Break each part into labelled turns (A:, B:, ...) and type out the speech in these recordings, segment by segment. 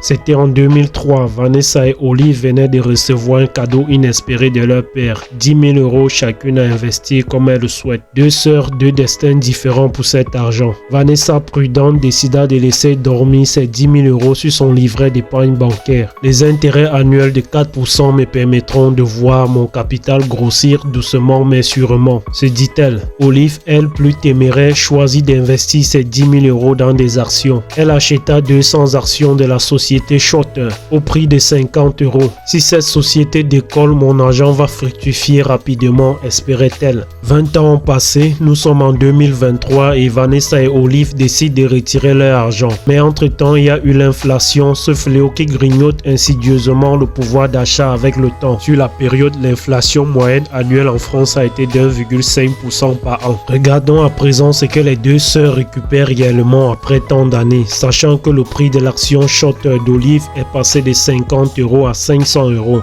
A: C'était en 2003, Vanessa et Olive venaient de recevoir un cadeau inespéré de leur père. 10 000 € chacune à investir comme elle le souhaite. Deux sœurs, deux destins différents pour cet argent. Vanessa, prudente, décida de laisser dormir ses 10 000 € sur son livret d'épargne bancaire. Les intérêts annuels de 4% me permettront de voir mon capital grossir doucement mais sûrement, se dit-elle. Olive, elle, plus téméraire, choisit d'investir ses 10 000 € dans des actions. Elle acheta 200 actions de la société Shorter au prix de 50 €. Si cette société décolle, mon argent va fructifier rapidement, espérait-elle. 20 ans ont passé, nous sommes en 2023 et Vanessa et Olive décident de retirer leur argent. Mais entre-temps, il y a eu l'inflation, ce fléau qui grignote insidieusement le pouvoir d'achat avec le temps. Sur la période, l'inflation moyenne annuelle en France a été de 1,5% par an. Regardons à présent ce que les deux sœurs récupèrent réellement après tant d'années, sachant que le prix de l'action Shorter d'Olive est passé de 50 € à 500 €.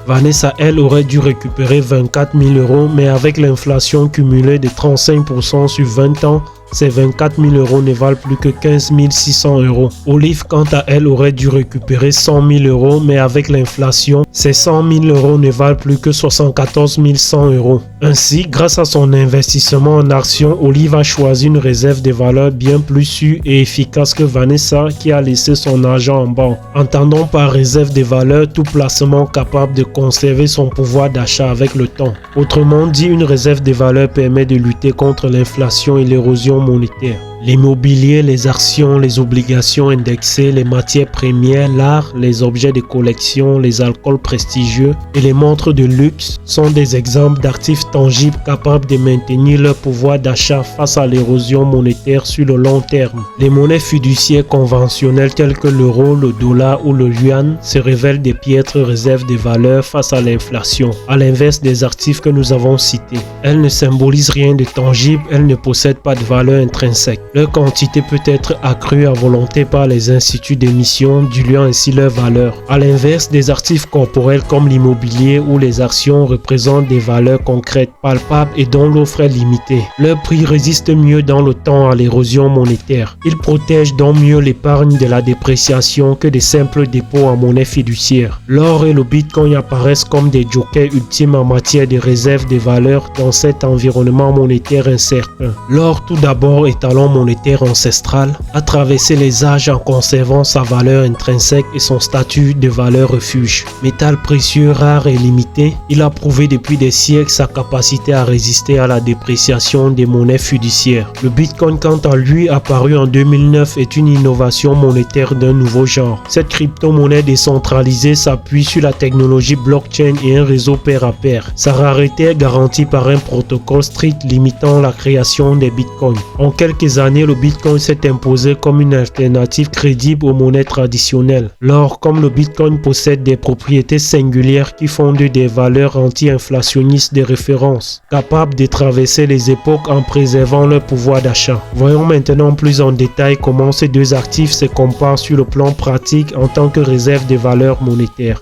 A: Vanessa, elle, aurait dû récupérer 24 000 €, mais avec l'inflation cumulée de 35% sur 20 ans, ces 24 000 € ne valent plus que 15 600 €. Olive, quant à elle, aurait dû récupérer 100 000 €, mais avec l'inflation, ces 100 000 € ne valent plus que 74 100 €. Ainsi, grâce à son investissement en actions, Olive a choisi une réserve de valeur bien plus sûre et efficace que Vanessa, qui a laissé son argent en banque. Entendons par réserve de valeur tout placement capable de conserver son pouvoir d'achat avec le temps. Autrement dit, une réserve de valeur permet de lutter contre l'inflation et l'érosion monétaire. L'immobilier, les actions, les obligations indexées, les matières premières, l'art, les objets de collection, les alcools prestigieux et les montres de luxe sont des exemples d'actifs tangibles capables de maintenir leur pouvoir d'achat face à l'érosion monétaire sur le long terme. Les monnaies fiduciaires conventionnelles telles que l'euro, le dollar ou le yuan se révèlent des piètres réserves de valeur face à l'inflation, à l'inverse des actifs que nous avons cités. Elles ne symbolisent rien de tangible, elles ne possèdent pas de valeur intrinsèque. Leur quantité peut être accrue à volonté par les instituts d'émission, diluant ainsi leur valeur. A l'inverse, des actifs corporels comme l'immobilier ou les actions représentent des valeurs concrètes, palpables et dont l'offre est limitée. Leur prix résiste mieux dans le temps à l'érosion monétaire. Ils protègent donc mieux l'épargne de la dépréciation que des simples dépôts en monnaie fiduciaire. L'or et le bitcoin apparaissent comme des jokers ultimes en matière de réserve de valeur dans cet environnement monétaire incertain. L'or, tout d'abord, étalon monétaire ancestral, a traversé les âges en conservant sa valeur intrinsèque et son statut de valeur refuge. Métal précieux, rare et limité, il a prouvé depuis des siècles sa capacité à résister à la dépréciation des monnaies fiduciaires. Le bitcoin, quant à lui, apparu en 2009, est une innovation monétaire d'un nouveau genre. Cette crypto-monnaie décentralisée s'appuie sur la technologie blockchain et un réseau pair à pair. Sa rareté est garantie par un protocole strict limitant la création des bitcoins. En quelques années, le bitcoin s'est imposé comme une alternative crédible aux monnaies traditionnelles. L'or, comme le bitcoin, possède des propriétés singulières qui font d'eux des valeurs anti-inflationnistes de référence, capables de traverser les époques en préservant leur pouvoir d'achat. Voyons maintenant plus en détail comment ces deux actifs se comparent sur le plan pratique en tant que réserve de valeurs monétaires.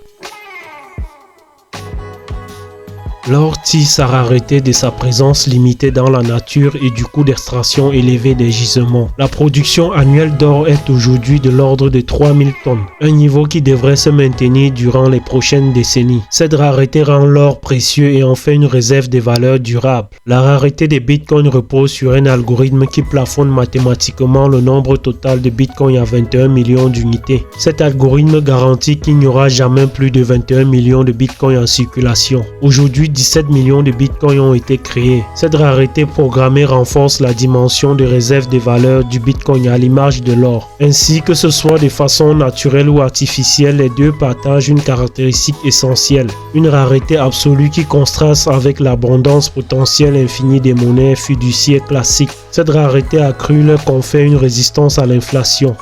A: L'or tire sa rareté de sa présence limitée dans la nature et du coût d'extraction élevé des gisements. La production annuelle d'or est aujourd'hui de l'ordre de 3000 tonnes, un niveau qui devrait se maintenir durant les prochaines décennies. Cette rareté rend l'or précieux et en fait une réserve de valeur durable. La rareté des bitcoins repose sur un algorithme qui plafonne mathématiquement le nombre total de bitcoins à 21 millions d'unités. Cet algorithme garantit qu'il n'y aura jamais plus de 21 millions de bitcoins en circulation. Aujourd'hui, 17 millions de bitcoins ont été créés. Cette rareté programmée renforce la dimension de réserve des valeurs du bitcoin à l'image de l'or. Ainsi, que ce soit de façon naturelle ou artificielle, les deux partagent une caractéristique essentielle, une rareté absolue qui contraste avec l'abondance potentielle infinie des monnaies fiduciaires classiques. Cette rareté accrue leur confère une résistance à l'inflation.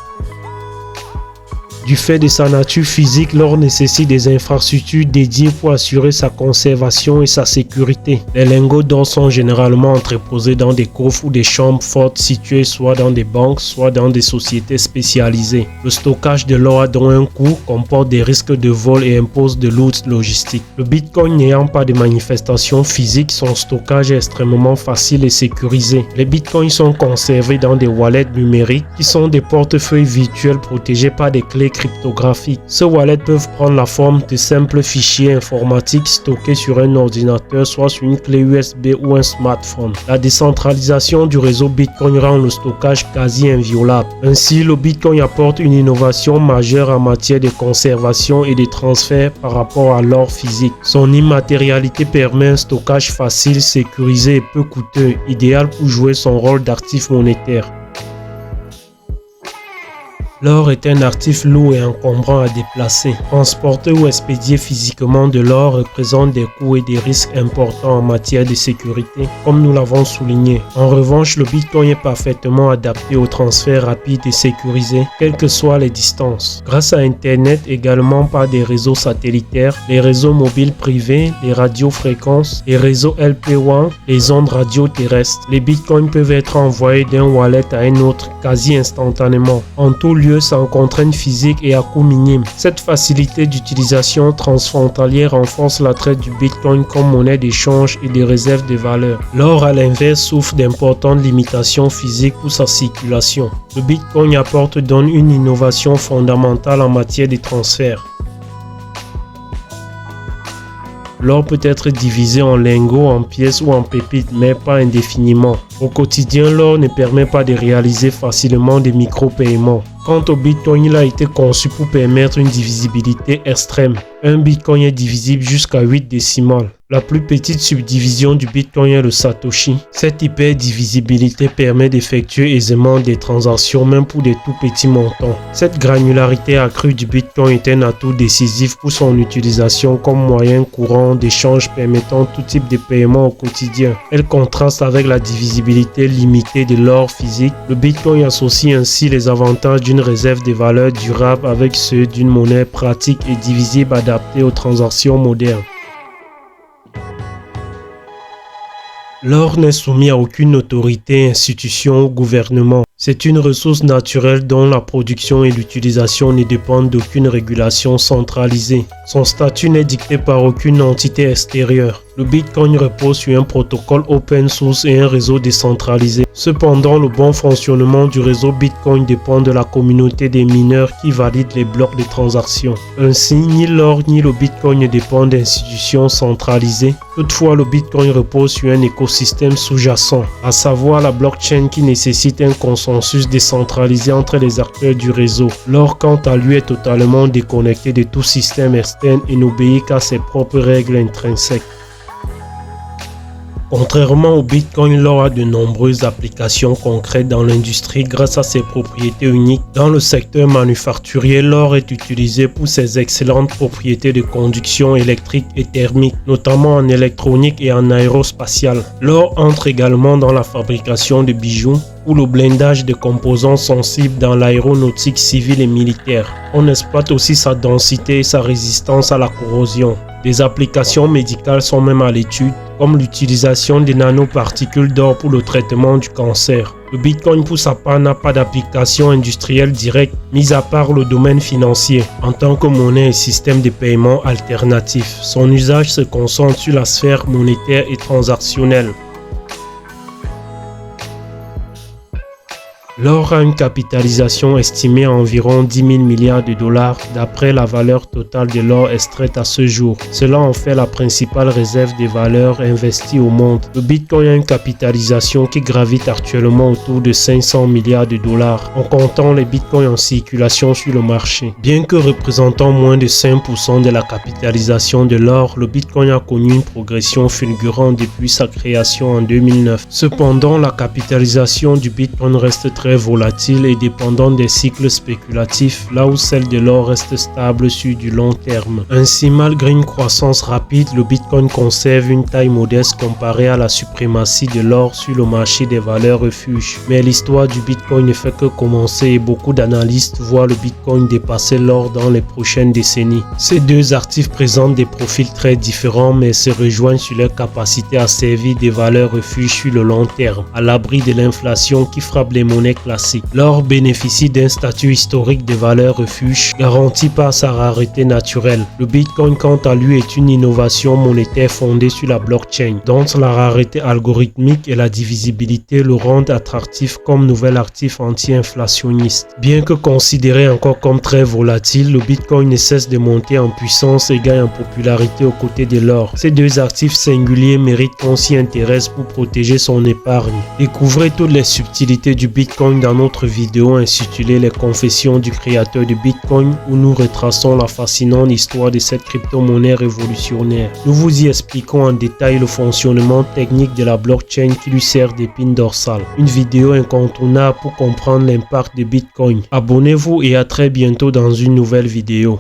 A: Du fait de sa nature physique, l'or nécessite des infrastructures dédiées pour assurer sa conservation et sa sécurité. Les lingots d'or sont généralement entreposés dans des coffres ou des chambres fortes situées soit dans des banques, soit dans des sociétés spécialisées. Le stockage de l'or a donc un coût, comporte des risques de vol et impose de lourdes logistiques. Le bitcoin n'ayant pas de manifestation physique, son stockage est extrêmement facile et sécurisé. Les bitcoins sont conservés dans des wallets numériques qui sont des portefeuilles virtuels protégés par des clés cryptographiques. Ces wallets peuvent prendre la forme de simples fichiers informatiques stockés sur un ordinateur, soit sur une clé USB ou un smartphone. La décentralisation du réseau Bitcoin rend le stockage quasi inviolable. Ainsi, le Bitcoin apporte une innovation majeure en matière de conservation et de transfert par rapport à l'or physique. Son immatérialité permet un stockage facile, sécurisé et peu coûteux, idéal pour jouer son rôle d'actif monétaire. L'or est un actif lourd et encombrant à déplacer. Transporter ou expédier physiquement de l'or représente des coûts et des risques importants en matière de sécurité, comme nous l'avons souligné. En revanche, le Bitcoin est parfaitement adapté au transfert rapide et sécurisé, quelles que soient les distances. Grâce à Internet, également par des réseaux satellitaires, les réseaux mobiles privés, les radiofréquences, les réseaux LPWAN, les ondes radio terrestres, les Bitcoins peuvent être envoyés d'un wallet à un autre quasi instantanément. En tout lieu, sans contrainte physique et à coût minime. Cette facilité d'utilisation transfrontalière renforce l'attrait du Bitcoin comme monnaie d'échange et de réserve de valeur. L'or, à l'inverse, souffre d'importantes limitations physiques pour sa circulation. Le Bitcoin apporte donc une innovation fondamentale en matière de transfert. L'or peut être divisé en lingots, en pièces ou en pépites, mais pas indéfiniment. Au quotidien, l'or ne permet pas de réaliser facilement des micro-paiements. Quant au Bitcoin, il a été conçu pour permettre une divisibilité extrême. Un Bitcoin est divisible jusqu'à 8 décimales. La plus petite subdivision du Bitcoin est le Satoshi. Cette hyperdivisibilité permet d'effectuer aisément des transactions même pour des tout petits montants. Cette granularité accrue du Bitcoin est un atout décisif pour son utilisation comme moyen courant d'échange permettant tout type de paiement au quotidien. Elle contraste avec la divisibilité limitée de l'or physique. Le Bitcoin associe ainsi les avantages d'une réserve de valeur durable avec ceux d'une monnaie pratique et divisible adaptée aux transactions modernes. L'or n'est soumis à aucune autorité, institution ou gouvernement. C'est une ressource naturelle dont la production et l'utilisation ne dépendent d'aucune régulation centralisée. Son statut n'est dicté par aucune entité extérieure. Le Bitcoin repose sur un protocole open source et un réseau décentralisé. Cependant, le bon fonctionnement du réseau Bitcoin dépend de la communauté des mineurs qui valident les blocs de transactions. Ainsi, ni l'or ni le Bitcoin ne dépendent d'institutions centralisées. Toutefois, le Bitcoin repose sur un écosystème sous-jacent, à savoir la blockchain qui nécessite un consensus décentralisé entre les acteurs du réseau. L'or, quant à lui, est totalement déconnecté de tout système externe et n'obéit qu'à ses propres règles intrinsèques. Contrairement au Bitcoin, l'or a de nombreuses applications concrètes dans l'industrie grâce à ses propriétés uniques. Dans le secteur manufacturier, l'or est utilisé pour ses excellentes propriétés de conduction électrique et thermique, notamment en électronique et en aérospatiale. L'or entre également dans la fabrication de bijoux ou le blindage de composants sensibles dans l'aéronautique civile et militaire. On exploite aussi sa densité et sa résistance à la corrosion. Des applications médicales sont même à l'étude, comme l'utilisation des nanoparticules d'or pour le traitement du cancer. Le Bitcoin pour sa part n'a pas d'application industrielle directe, mis à part le domaine financier, en tant que monnaie et système de paiement alternatif. Son usage se concentre sur la sphère monétaire et transactionnelle. L'or a une capitalisation estimée à environ 10 000 milliards de dollars d'après la valeur totale de l'or extraite à ce jour. Cela en fait la principale réserve de valeur investie au monde. Le Bitcoin a une capitalisation qui gravite actuellement autour de 500 milliards de dollars en comptant les Bitcoins en circulation sur le marché. Bien que représentant moins de 5% de la capitalisation de l'or, le Bitcoin a connu une progression fulgurante depuis sa création en 2009. Cependant, la capitalisation du Bitcoin reste très volatile et dépendante des cycles spéculatifs, là où celle de l'or reste stable sur du long terme. Ainsi, malgré une croissance rapide, le Bitcoin conserve une taille modeste comparée à la suprématie de l'or sur le marché des valeurs refuges. Mais l'histoire du Bitcoin ne fait que commencer et beaucoup d'analystes voient le Bitcoin dépasser l'or dans les prochaines décennies. Ces deux actifs présentent des profils très différents mais se rejoignent sur leur capacité à servir des valeurs refuges sur le long terme, à l'abri de l'inflation qui frappe les monnaies classique. L'or bénéficie d'un statut historique de valeur refuge garanti par sa rareté naturelle. Le Bitcoin, quant à lui, est une innovation monétaire fondée sur la blockchain, dont la rareté algorithmique et la divisibilité le rendent attractif comme nouvel actif anti-inflationniste. Bien que considéré encore comme très volatile, le Bitcoin ne cesse de monter en puissance et gagne en popularité aux côtés de l'or. Ces deux actifs singuliers méritent qu'on s'y intéresse pour protéger son épargne. Découvrez toutes les subtilités du Bitcoin dans notre vidéo intitulée Les confessions du créateur de Bitcoin, où nous retraçons la fascinante histoire de cette crypto-monnaie révolutionnaire. Nous vous y expliquons en détail le fonctionnement technique de la blockchain qui lui sert d'épine dorsale. Une vidéo incontournable pour comprendre l'impact de Bitcoin. Abonnez-vous et à très bientôt dans une nouvelle vidéo.